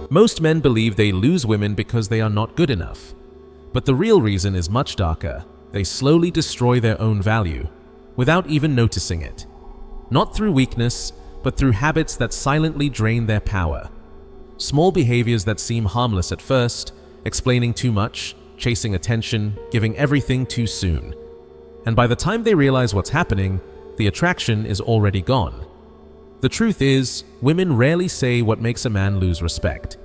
Most men believe they lose women because they are not good enough. But the real reason is much darker. They slowly destroy their own value, without even noticing it. Not through weakness, but through habits that silently drain their power. Small behaviors that seem harmless at first, explaining too much, chasing attention, giving everything too soon. And by the time they realize what's happening, the attraction is already gone. The truth is, women rarely say what makes a man lose respect,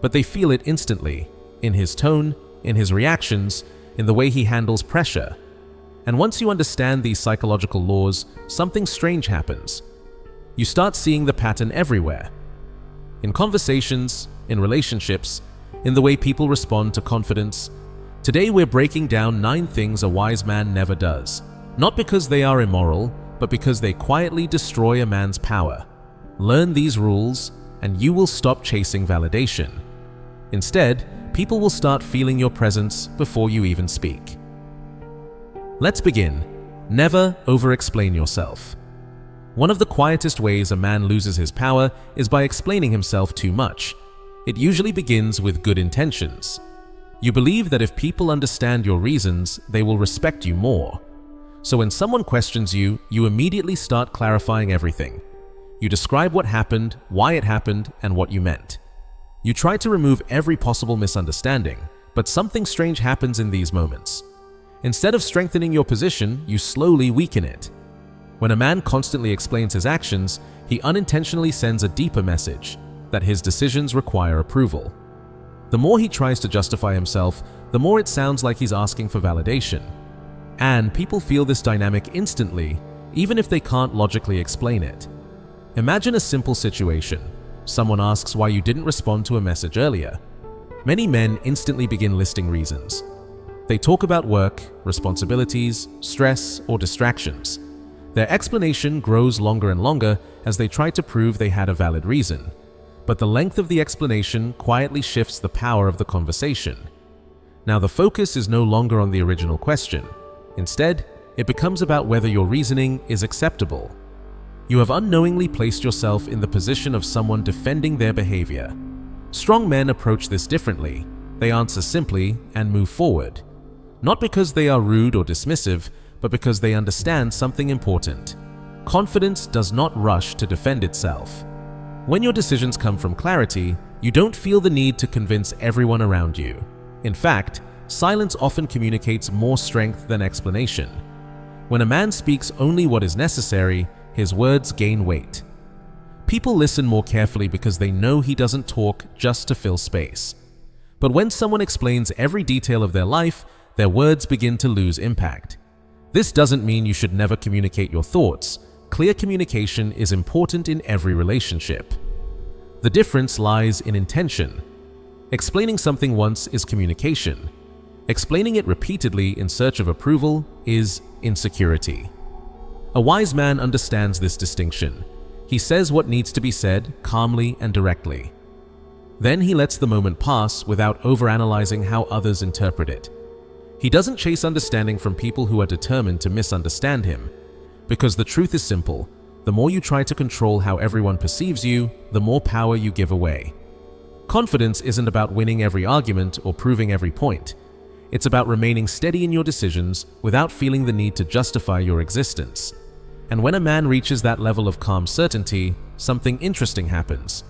but they feel it instantly, in his tone, in his reactions, in the way he handles pressure. And once you understand these psychological laws, something strange happens. You start seeing the pattern everywhere. In conversations, in relationships, in the way people respond to confidence. Today we're breaking down 9 things a wise man never does. Not because they are immoral, but because they quietly destroy a man's power. Learn these rules, and you will stop chasing validation. Instead, people will start feeling your presence before you even speak. Let's begin. Never over-explain yourself. One of the quietest ways a man loses his power is by explaining himself too much. It usually begins with good intentions. You believe that if people understand your reasons, they will respect you more. So when someone questions you, you immediately start clarifying everything. You describe what happened, why it happened, and what you meant. You try to remove every possible misunderstanding, but something strange happens in these moments. Instead of strengthening your position, you slowly weaken it. When a man constantly explains his actions, he unintentionally sends a deeper message, that his decisions require approval. The more he tries to justify himself, the more it sounds like he's asking for validation. And people feel this dynamic instantly, even if they can't logically explain it. Imagine a simple situation. Someone asks why you didn't respond to a message earlier. Many men instantly begin listing reasons. They talk about work, responsibilities, stress, or distractions. Their explanation grows longer and longer as they try to prove they had a valid reason. But the length of the explanation quietly shifts the power of the conversation. Now the focus is no longer on the original question. Instead, it becomes about whether your reasoning is acceptable. You have unknowingly placed yourself in the position of someone defending their behavior. Strong men approach this differently. They answer simply and move forward. Not because they are rude or dismissive, but because they understand something important. Confidence does not rush to defend itself. When your decisions come from clarity, you don't feel the need to convince everyone around you. In fact, silence often communicates more strength than explanation. When a man speaks only what is necessary, his words gain weight. People listen more carefully because they know he doesn't talk just to fill space. But when someone explains every detail of their life, their words begin to lose impact. This doesn't mean you should never communicate your thoughts. Clear communication is important in every relationship. The difference lies in intention. Explaining something once is communication. Explaining it repeatedly in search of approval is insecurity. A wise man understands this distinction. He says what needs to be said calmly and directly. Then he lets the moment pass without overanalyzing how others interpret it. He doesn't chase understanding from people who are determined to misunderstand him. Because the truth is simple, the more you try to control how everyone perceives you, the more power you give away. Confidence isn't about winning every argument or proving every point. It's about remaining steady in your decisions without feeling the need to justify your existence. And when a man reaches that level of calm certainty, something interesting happens.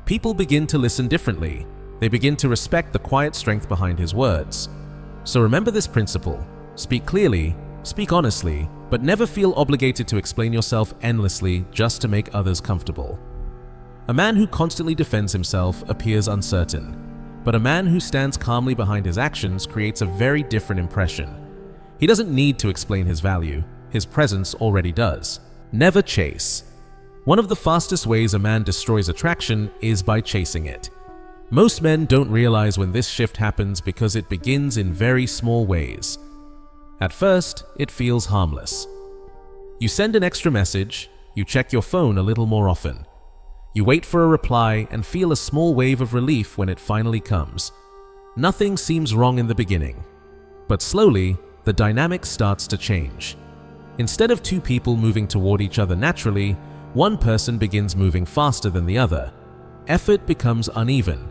People begin to listen differently. They begin to respect the quiet strength behind his words. So remember this principle. Speak clearly, speak honestly, but never feel obligated to explain yourself endlessly just to make others comfortable. A man who constantly defends himself appears uncertain, but a man who stands calmly behind his actions creates a very different impression. He doesn't need to explain his value. His presence already does. Never chase. One of the fastest ways a man destroys attraction is by chasing it. Most men don't realize when this shift happens because it begins in very small ways. At first, it feels harmless. You send an extra message, you check your phone a little more often. You wait for a reply and feel a small wave of relief when it finally comes. Nothing seems wrong in the beginning. But slowly, the dynamic starts to change. Instead of two people moving toward each other naturally, one person begins moving faster than the other. Effort becomes uneven.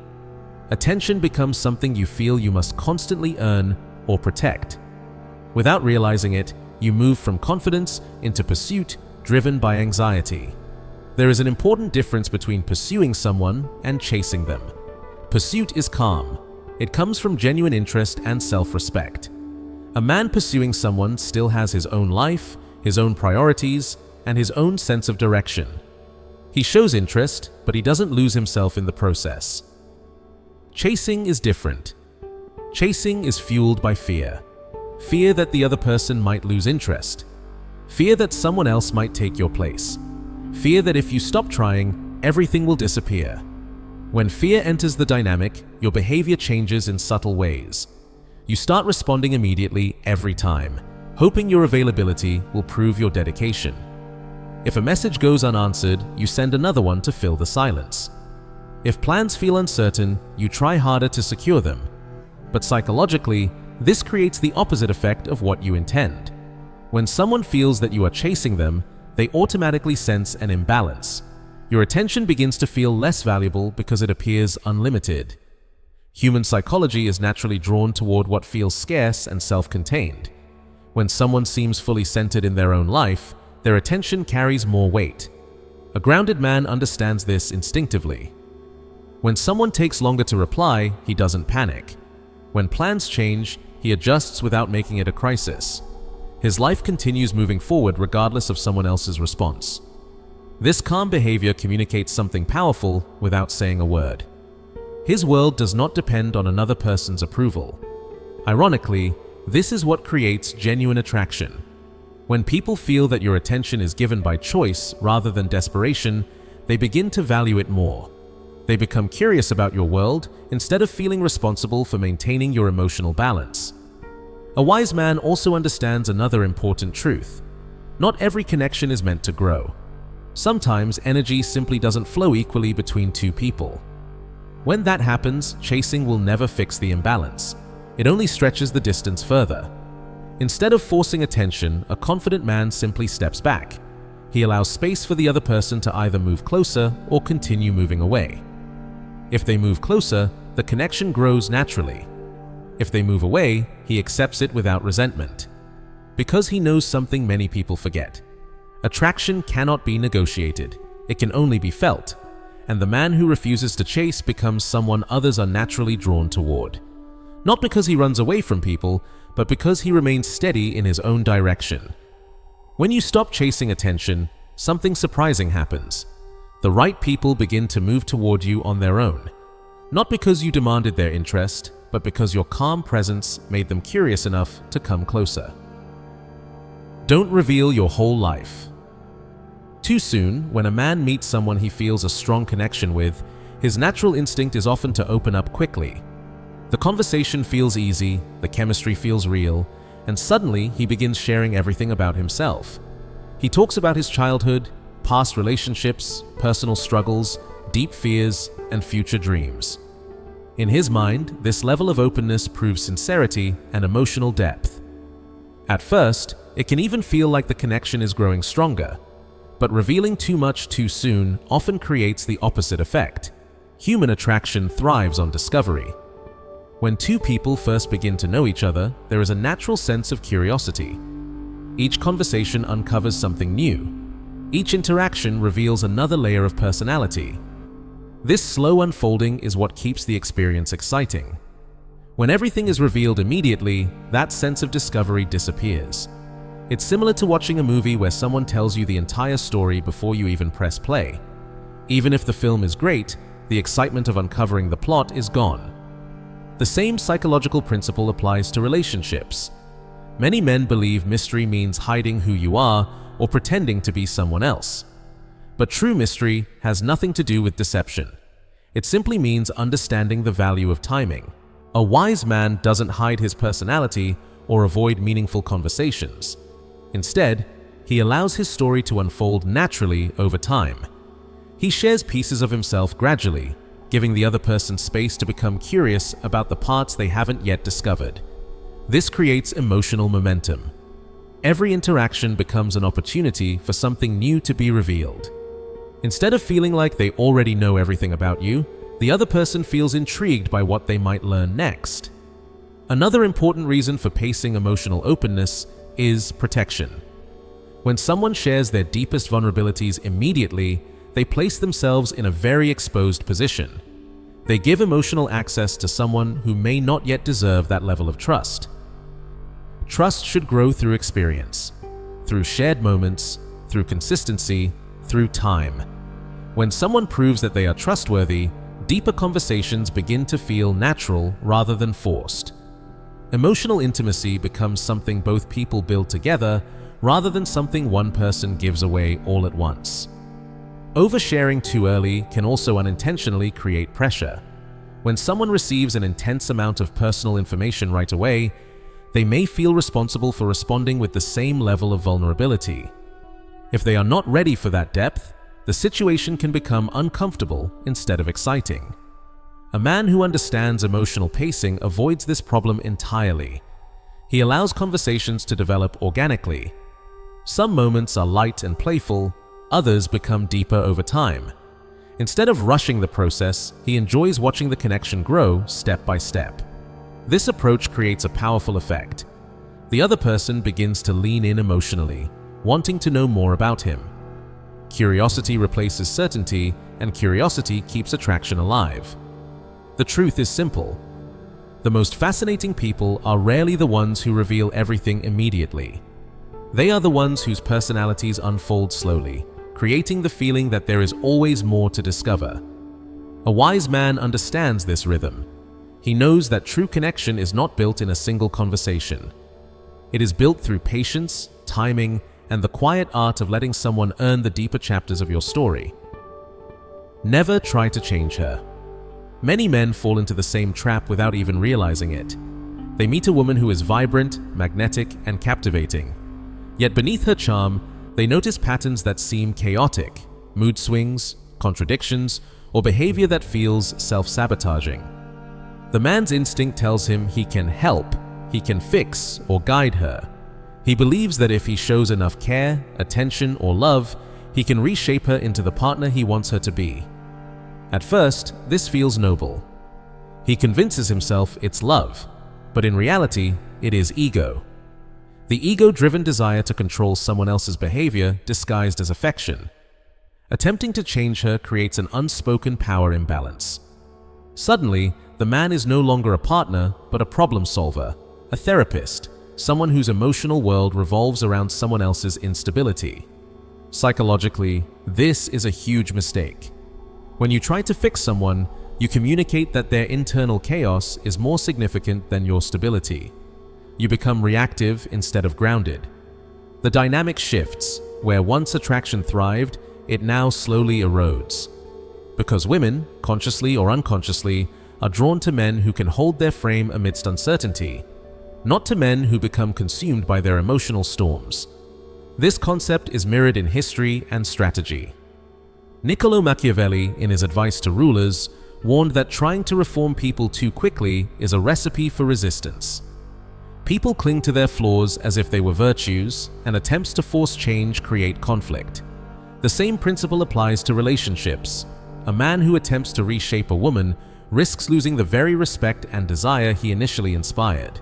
Attention becomes something you feel you must constantly earn or protect. Without realizing it, you move from confidence into pursuit driven by anxiety. There is an important difference between pursuing someone and chasing them. Pursuit is calm. It comes from genuine interest and self-respect. A man pursuing someone still has his own life, his own priorities, and his own sense of direction. He shows interest, but he doesn't lose himself in the process. Chasing is different. Chasing is fueled by fear. Fear that the other person might lose interest. Fear that someone else might take your place. Fear that if you stop trying, everything will disappear. When fear enters the dynamic, your behavior changes in subtle ways. You start responding immediately every time, hoping your availability will prove your dedication. If a message goes unanswered, you send another one to fill the silence. If plans feel uncertain, you try harder to secure them. But psychologically, this creates the opposite effect of what you intend. When someone feels that you are chasing them, they automatically sense an imbalance. Your attention begins to feel less valuable because it appears unlimited. Human psychology is naturally drawn toward what feels scarce and self-contained. When someone seems fully centered in their own life, their attention carries more weight. A grounded man understands this instinctively. When someone takes longer to reply, he doesn't panic. When plans change, he adjusts without making it a crisis. His life continues moving forward regardless of someone else's response. This calm behavior communicates something powerful without saying a word. His world does not depend on another person's approval. Ironically, this is what creates genuine attraction. When people feel that your attention is given by choice rather than desperation, they begin to value it more. They become curious about your world instead of feeling responsible for maintaining your emotional balance. A wise man also understands another important truth. Not every connection is meant to grow. Sometimes energy simply doesn't flow equally between two people. When that happens, chasing will never fix the imbalance. It only stretches the distance further. Instead of forcing attention, a confident man simply steps back. He allows space for the other person to either move closer or continue moving away. If they move closer, the connection grows naturally. If they move away, he accepts it without resentment. Because he knows something many people forget. Attraction cannot be negotiated. It can only be felt. And the man who refuses to chase becomes someone others are naturally drawn toward. Not because he runs away from people, but because he remains steady in his own direction. When you stop chasing attention, something surprising happens. The right people begin to move toward you on their own. Not because you demanded their interest, but because your calm presence made them curious enough to come closer. Don't reveal your whole life. Too soon, when a man meets someone he feels a strong connection with, his natural instinct is often to open up quickly. The conversation feels easy, the chemistry feels real, and suddenly he begins sharing everything about himself. He talks about his childhood, past relationships, personal struggles, deep fears, and future dreams. In his mind, this level of openness proves sincerity and emotional depth. At first, it can even feel like the connection is growing stronger, but revealing too much too soon often creates the opposite effect. Human attraction thrives on discovery. When two people first begin to know each other, there is a natural sense of curiosity. Each conversation uncovers something new. Each interaction reveals another layer of personality. This slow unfolding is what keeps the experience exciting. When everything is revealed immediately, that sense of discovery disappears. It's similar to watching a movie where someone tells you the entire story before you even press play. Even if the film is great, the excitement of uncovering the plot is gone. The same psychological principle applies to relationships. Many men believe mystery means hiding who you are or pretending to be someone else. But true mystery has nothing to do with deception. It simply means understanding the value of timing. A wise man doesn't hide his personality or avoid meaningful conversations. Instead, he allows his story to unfold naturally over time. He shares pieces of himself gradually, giving the other person space to become curious about the parts they haven't yet discovered. This creates emotional momentum. Every interaction becomes an opportunity for something new to be revealed. Instead of feeling like they already know everything about you, the other person feels intrigued by what they might learn next. Another important reason for pacing emotional openness is protection. When someone shares their deepest vulnerabilities immediately, they place themselves in a very exposed position. They give emotional access to someone who may not yet deserve that level of trust. Trust should grow through experience, through shared moments, through consistency, through time. When someone proves that they are trustworthy, deeper conversations begin to feel natural rather than forced. Emotional intimacy becomes something both people build together rather than something one person gives away all at once. Oversharing too early can also unintentionally create pressure. When someone receives an intense amount of personal information right away, they may feel responsible for responding with the same level of vulnerability. If they are not ready for that depth, the situation can become uncomfortable instead of exciting. A man who understands emotional pacing avoids this problem entirely. He allows conversations to develop organically. Some moments are light and playful, others become deeper over time. Instead of rushing the process, he enjoys watching the connection grow step by step. This approach creates a powerful effect. The other person begins to lean in emotionally, wanting to know more about him. Curiosity replaces certainty, and curiosity keeps attraction alive. The truth is simple. The most fascinating people are rarely the ones who reveal everything immediately. They are the ones whose personalities unfold slowly, creating the feeling that there is always more to discover. A wise man understands this rhythm. He knows that true connection is not built in a single conversation. It is built through patience, timing, and the quiet art of letting someone earn the deeper chapters of your story. Never try to change her. Many men fall into the same trap without even realizing it. They meet a woman who is vibrant, magnetic, and captivating. Yet beneath her charm, they notice patterns that seem chaotic, mood swings, contradictions, or behavior that feels self-sabotaging. The man's instinct tells him he can help, he can fix or guide her. He believes that if he shows enough care, attention, or love, he can reshape her into the partner he wants her to be. At first, this feels noble. He convinces himself it's love, but in reality, it is ego. The ego-driven desire to control someone else's behavior disguised as affection. Attempting to change her creates an unspoken power imbalance. Suddenly, the man is no longer a partner, but a problem solver, a therapist, someone whose emotional world revolves around someone else's instability. Psychologically, this is a huge mistake. When you try to fix someone, you communicate that their internal chaos is more significant than your stability. You become reactive instead of grounded. The dynamic shifts, where once attraction thrived, it now slowly erodes. Because women, consciously or unconsciously, are drawn to men who can hold their frame amidst uncertainty, not to men who become consumed by their emotional storms. This concept is mirrored in history and strategy. Niccolo Machiavelli, in his advice to rulers, warned that trying to reform people too quickly is a recipe for resistance. People cling to their flaws as if they were virtues, and attempts to force change create conflict. The same principle applies to relationships. A man who attempts to reshape a woman risks losing the very respect and desire he initially inspired.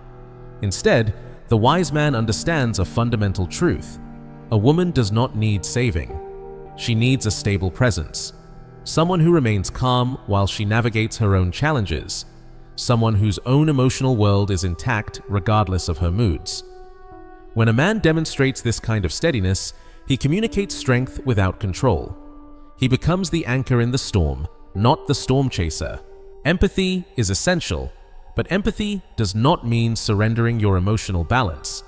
Instead, the wise man understands a fundamental truth. A woman does not need saving. She needs a stable presence, someone who remains calm while she navigates her own challenges, someone whose own emotional world is intact regardless of her moods. When a man demonstrates this kind of steadiness, he communicates strength without control. He becomes the anchor in the storm, not the storm chaser. Empathy is essential, but empathy does not mean surrendering your emotional balance.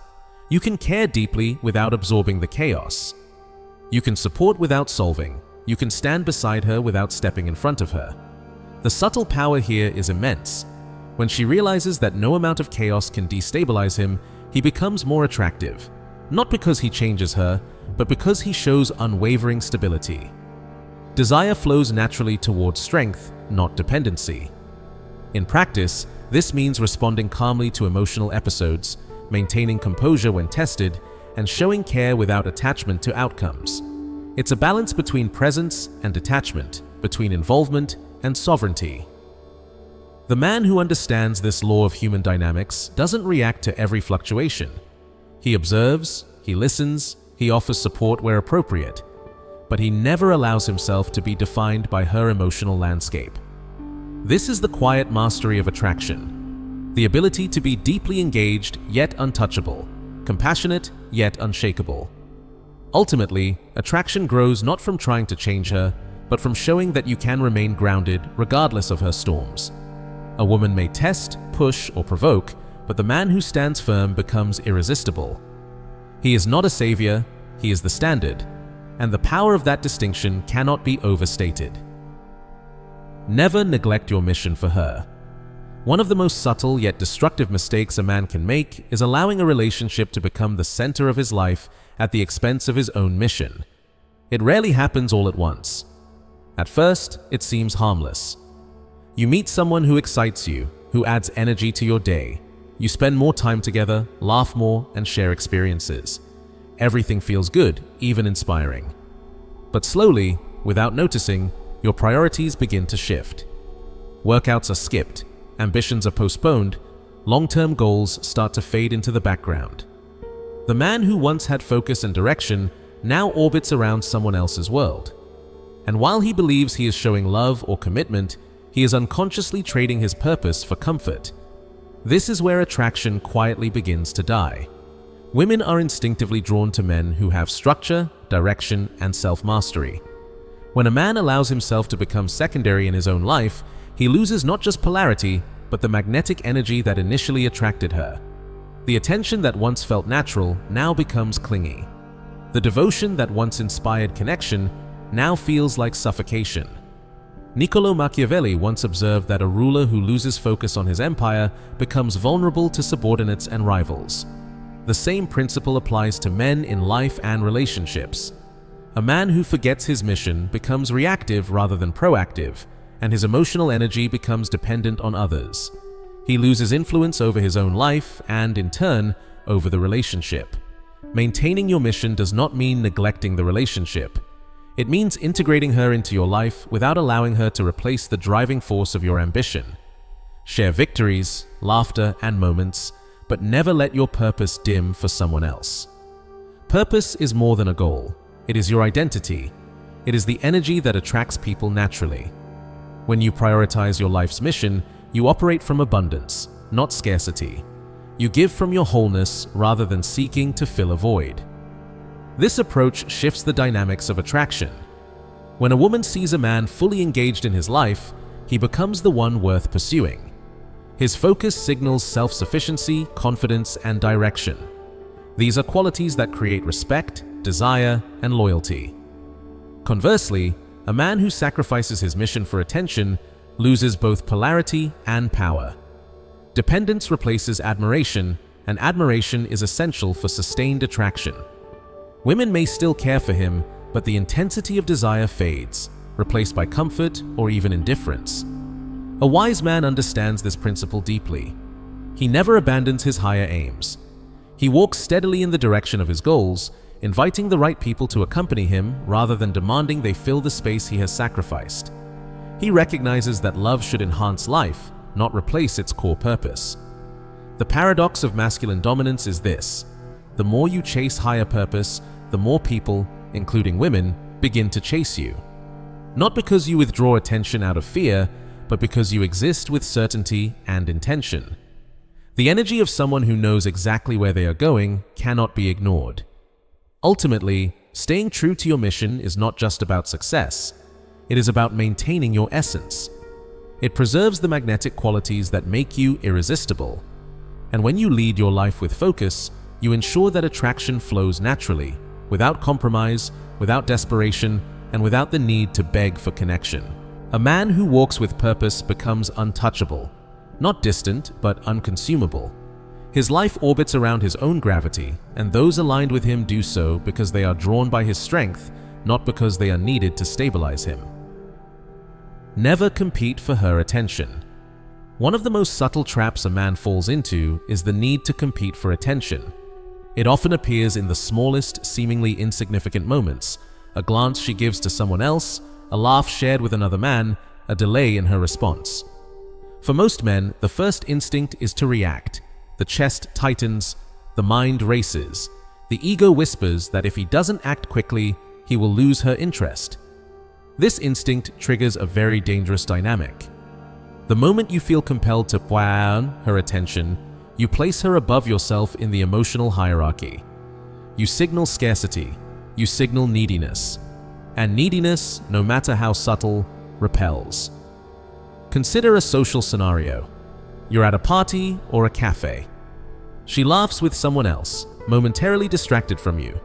You can care deeply without absorbing the chaos. You can support without solving. You can stand beside her without stepping in front of her. The subtle power here is immense. When she realizes that no amount of chaos can destabilize him, he becomes more attractive, not because he changes her, but because he shows unwavering stability. Desire flows naturally towards strength, not dependency. In practice, this means responding calmly to emotional episodes, maintaining composure when tested, and showing care without attachment to outcomes. It's a balance between presence and detachment, between involvement and sovereignty. The man who understands this law of human dynamics doesn't react to every fluctuation. He observes, he listens, he offers support where appropriate, but he never allows himself to be defined by her emotional landscape. This is the quiet mastery of attraction, the ability to be deeply engaged yet untouchable, compassionate yet unshakable. Ultimately, attraction grows not from trying to change her, but from showing that you can remain grounded regardless of her storms. A woman may test, push, or provoke, but the man who stands firm becomes irresistible. He is not a savior, he is the standard, and the power of that distinction cannot be overstated. Never neglect your mission for her. One of the most subtle yet destructive mistakes a man can make is allowing a relationship to become the center of his life at the expense of his own mission. It rarely happens all at once. At first, it seems harmless. You meet someone who excites you, who adds energy to your day. You spend more time together, laugh more, and share experiences. Everything feels good, even inspiring. But slowly, without noticing, your priorities begin to shift. Workouts are skipped, ambitions are postponed, long-term goals start to fade into the background. The man who once had focus and direction now orbits around someone else's world. And while he believes he is showing love or commitment, he is unconsciously trading his purpose for comfort. This is where attraction quietly begins to die. Women are instinctively drawn to men who have structure, direction, and self-mastery. When a man allows himself to become secondary in his own life, he loses not just polarity, but the magnetic energy that initially attracted her. The attention that once felt natural now becomes clingy. The devotion that once inspired connection now feels like suffocation. Niccolo Machiavelli once observed that a ruler who loses focus on his empire becomes vulnerable to subordinates and rivals. The same principle applies to men in life and relationships. A man who forgets his mission becomes reactive rather than proactive, and his emotional energy becomes dependent on others. He loses influence over his own life and, in turn, over the relationship. Maintaining your mission does not mean neglecting the relationship. It means integrating her into your life without allowing her to replace the driving force of your ambition. Share victories, laughter, and moments, but never let your purpose dim for someone else. Purpose is more than a goal. It is your identity. It is the energy that attracts people naturally. When you prioritize your life's mission, you operate from abundance, not scarcity. You give from your wholeness rather than seeking to fill a void. This approach shifts the dynamics of attraction. When a woman sees a man fully engaged in his life, he becomes the one worth pursuing. His focus signals self-sufficiency, confidence, and direction. These are qualities that create respect, desire, and loyalty. Conversely, a man who sacrifices his mission for attention loses both polarity and power. Dependence replaces admiration, and admiration is essential for sustained attraction. Women may still care for him, but the intensity of desire fades, replaced by comfort or even indifference. A wise man understands this principle deeply. He never abandons his higher aims. He walks steadily in the direction of his goals, inviting the right people to accompany him rather than demanding they fill the space he has sacrificed. He recognizes that love should enhance life, not replace its core purpose. The paradox of masculine dominance is this: the more you chase higher purpose, the more people, including women, begin to chase you. Not because you withdraw attention out of fear, but because you exist with certainty and intention. The energy of someone who knows exactly where they are going cannot be ignored. Ultimately, staying true to your mission is not just about success. It is about maintaining your essence. It preserves the magnetic qualities that make you irresistible. And when you lead your life with focus, you ensure that attraction flows naturally, without compromise, without desperation, and without the need to beg for connection. A man who walks with purpose becomes untouchable, not distant, but unconsumable. His life orbits around his own gravity, and those aligned with him do so because they are drawn by his strength, not because they are needed to stabilize him. Never compete for her attention. One of the most subtle traps a man falls into is the need to compete for attention. It often appears in the smallest, seemingly insignificant moments: a glance she gives to someone else, a laugh shared with another man, a delay in her response. For most men, the first instinct is to react. The chest tightens, the mind races. The ego whispers that if he doesn't act quickly, he will lose her interest. This instinct triggers a very dangerous dynamic. The moment you feel compelled to win her attention, you place her above yourself in the emotional hierarchy. You signal scarcity, you signal neediness. And neediness, no matter how subtle, repels. Consider a social scenario. You're at a party or a cafe. She laughs with someone else, momentarily distracted from you.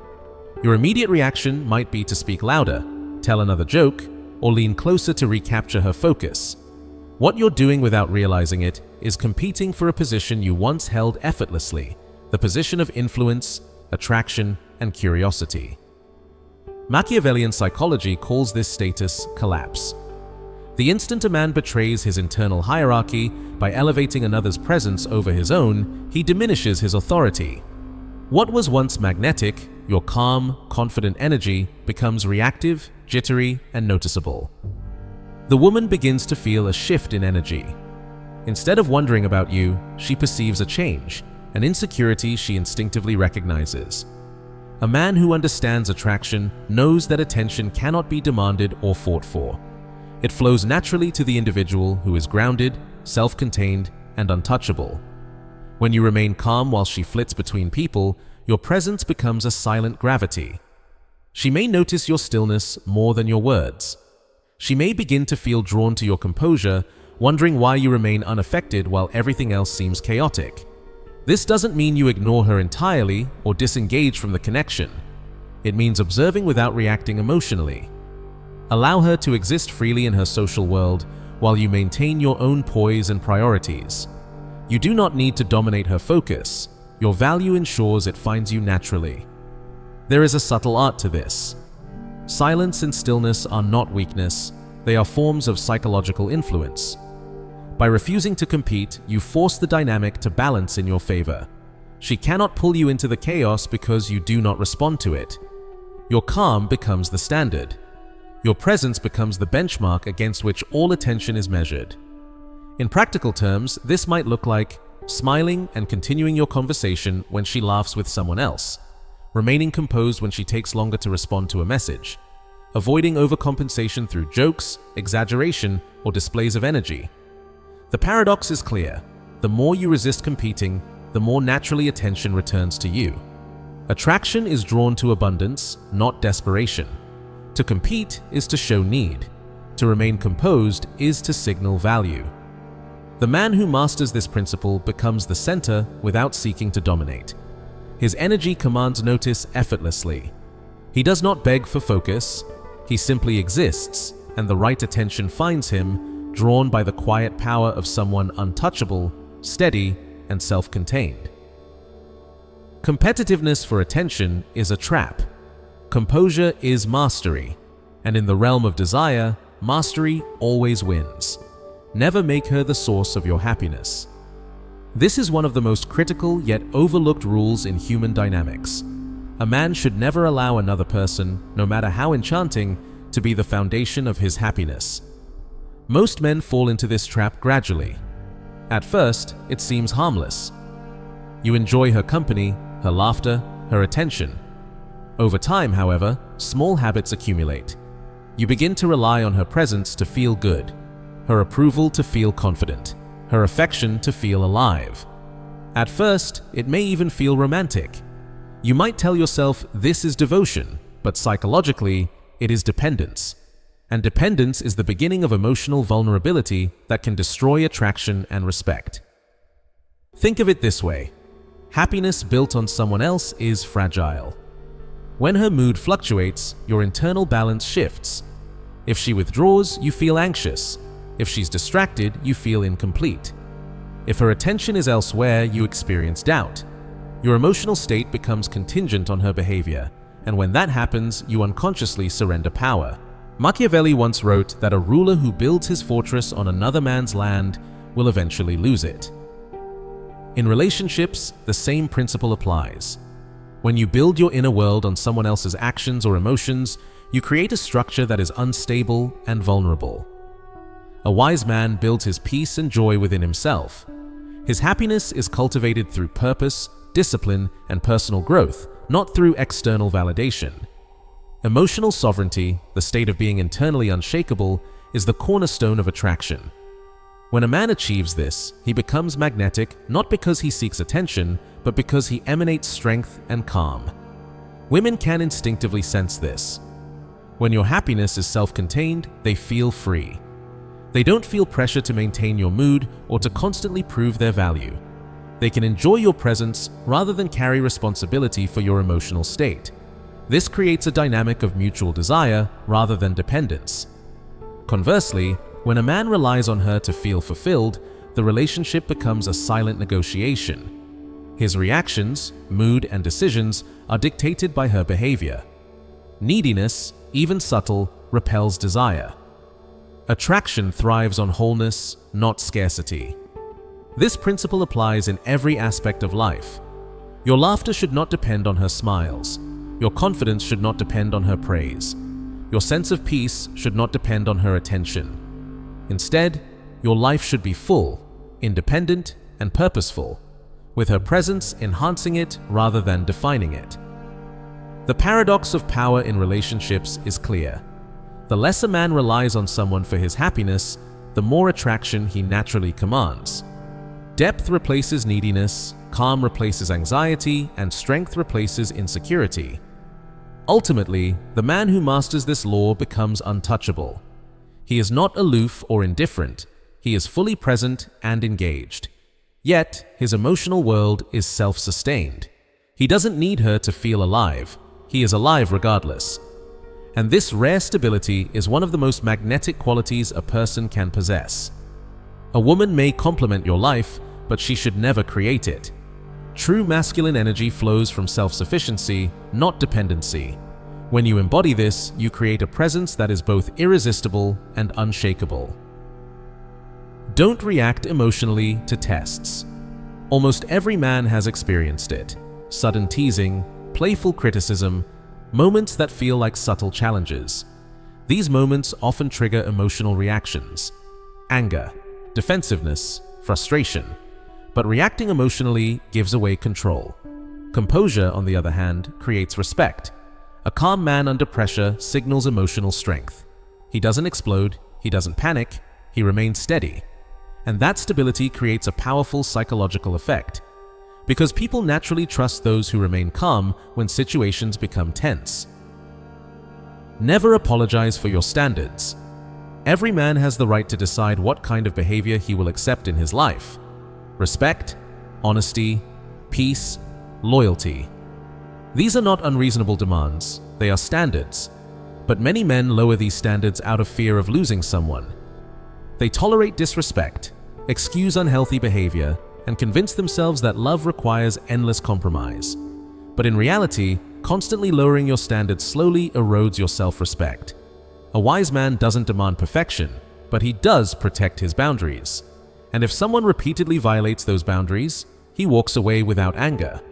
Your immediate reaction might be to speak louder, tell another joke, or lean closer to recapture her focus. What you're doing without realizing it is competing for a position you once held effortlessly, the position of influence, attraction, and curiosity. Machiavellian psychology calls this status collapse. The instant a man betrays his internal hierarchy by elevating another's presence over his own, he diminishes his authority. What was once magnetic, your calm, confident energy, becomes reactive, jittery, and noticeable. The woman begins to feel a shift in energy. Instead of wondering about you, she perceives a change, an insecurity she instinctively recognizes. A man who understands attraction knows that attention cannot be demanded or fought for. It flows naturally to the individual who is grounded, self-contained, and untouchable. When you remain calm while she flits between people, your presence becomes a silent gravity. She may notice your stillness more than your words. She may begin to feel drawn to your composure, wondering why you remain unaffected while everything else seems chaotic. This doesn't mean you ignore her entirely or disengage from the connection. It means observing without reacting emotionally. Allow her to exist freely in her social world while you maintain your own poise and priorities. You do not need to dominate her focus. Your value ensures it finds you naturally. There is a subtle art to this. Silence and stillness are not weakness, they are forms of psychological influence. By refusing to compete, you force the dynamic to balance in your favor. She cannot pull you into the chaos because you do not respond to it. Your calm becomes the standard. Your presence becomes the benchmark against which all attention is measured. In practical terms, this might look like smiling and continuing your conversation when she laughs with someone else, remaining composed when she takes longer to respond to a message, avoiding overcompensation through jokes, exaggeration, or displays of energy. The paradox is clear. The more you resist competing, the more naturally attention returns to you. Attraction is drawn to abundance, not desperation. To compete is to show need. To remain composed is to signal value. The man who masters this principle becomes the center without seeking to dominate. His energy commands notice effortlessly. He does not beg for focus. He simply exists, and the right attention finds him, drawn by the quiet power of someone untouchable, steady, and self-contained. Competitiveness for attention is a trap. Composure is mastery, and in the realm of desire, mastery always wins. Never make her the source of your happiness. This is one of the most critical yet overlooked rules in human dynamics. A man should never allow another person, no matter how enchanting, to be the foundation of his happiness. Most men fall into this trap gradually. At first, it seems harmless. You enjoy her company, her laughter, her attention. Over time, however, small habits accumulate. You begin to rely on her presence to feel good, her approval to feel confident, her affection to feel alive. At first, it may even feel romantic. You might tell yourself this is devotion, but psychologically, it is dependence. And dependence is the beginning of emotional vulnerability that can destroy attraction and respect. Think of it this way. Happiness built on someone else is fragile. When her mood fluctuates, your internal balance shifts. If she withdraws, you feel anxious. If she's distracted, you feel incomplete. If her attention is elsewhere, you experience doubt. Your emotional state becomes contingent on her behavior, and when that happens, you unconsciously surrender power. Machiavelli once wrote that a ruler who builds his fortress on another man's land will eventually lose it. In relationships, the same principle applies. When you build your inner world on someone else's actions or emotions, you create a structure that is unstable and vulnerable. A wise man builds his peace and joy within himself. His happiness is cultivated through purpose, discipline, and personal growth, not through external validation. Emotional sovereignty, the state of being internally unshakable, is the cornerstone of attraction. When a man achieves this, he becomes magnetic not because he seeks attention, but because he emanates strength and calm. Women can instinctively sense this. When your happiness is self-contained, they feel free. They don't feel pressure to maintain your mood or to constantly prove their value. They can enjoy your presence rather than carry responsibility for your emotional state. This creates a dynamic of mutual desire rather than dependence. Conversely, when a man relies on her to feel fulfilled, the relationship becomes a silent negotiation. His reactions, mood, and decisions are dictated by her behavior. Neediness, even subtle, repels desire. Attraction thrives on wholeness, not scarcity. This principle applies in every aspect of life. Your laughter should not depend on her smiles. Your confidence should not depend on her praise. Your sense of peace should not depend on her attention. Instead, your life should be full, independent, and purposeful, with her presence enhancing it rather than defining it. The paradox of power in relationships is clear. The less a man relies on someone for his happiness, the more attraction he naturally commands. Depth replaces neediness, calm replaces anxiety, and strength replaces insecurity. Ultimately, the man who masters this law becomes untouchable. He is not aloof or indifferent, he is fully present and engaged. Yet, his emotional world is self-sustained. He doesn't need her to feel alive, he is alive regardless. And this rare stability is one of the most magnetic qualities a person can possess. A woman may complement your life, but she should never create it. True masculine energy flows from self-sufficiency, not dependency. When you embody this, you create a presence that is both irresistible and unshakable. Don't react emotionally to tests. Almost every man has experienced it. Sudden teasing, playful criticism, moments that feel like subtle challenges. These moments often trigger emotional reactions: anger, defensiveness, frustration. But reacting emotionally gives away control. Composure, on the other hand, creates respect. A calm man under pressure signals emotional strength. He doesn't explode, he doesn't panic, he remains steady. And that stability creates a powerful psychological effect, because people naturally trust those who remain calm when situations become tense. Never apologize for your standards. Every man has the right to decide what kind of behavior he will accept in his life. Respect, honesty, peace, loyalty. These are not unreasonable demands, they are standards. But many men lower these standards out of fear of losing someone. They tolerate disrespect, excuse unhealthy behavior, and convince themselves that love requires endless compromise. But in reality, constantly lowering your standards slowly erodes your self-respect. A wise man doesn't demand perfection, but he does protect his boundaries. And if someone repeatedly violates those boundaries, he walks away without anger.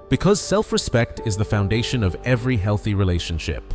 Because self-respect is the foundation of every healthy relationship.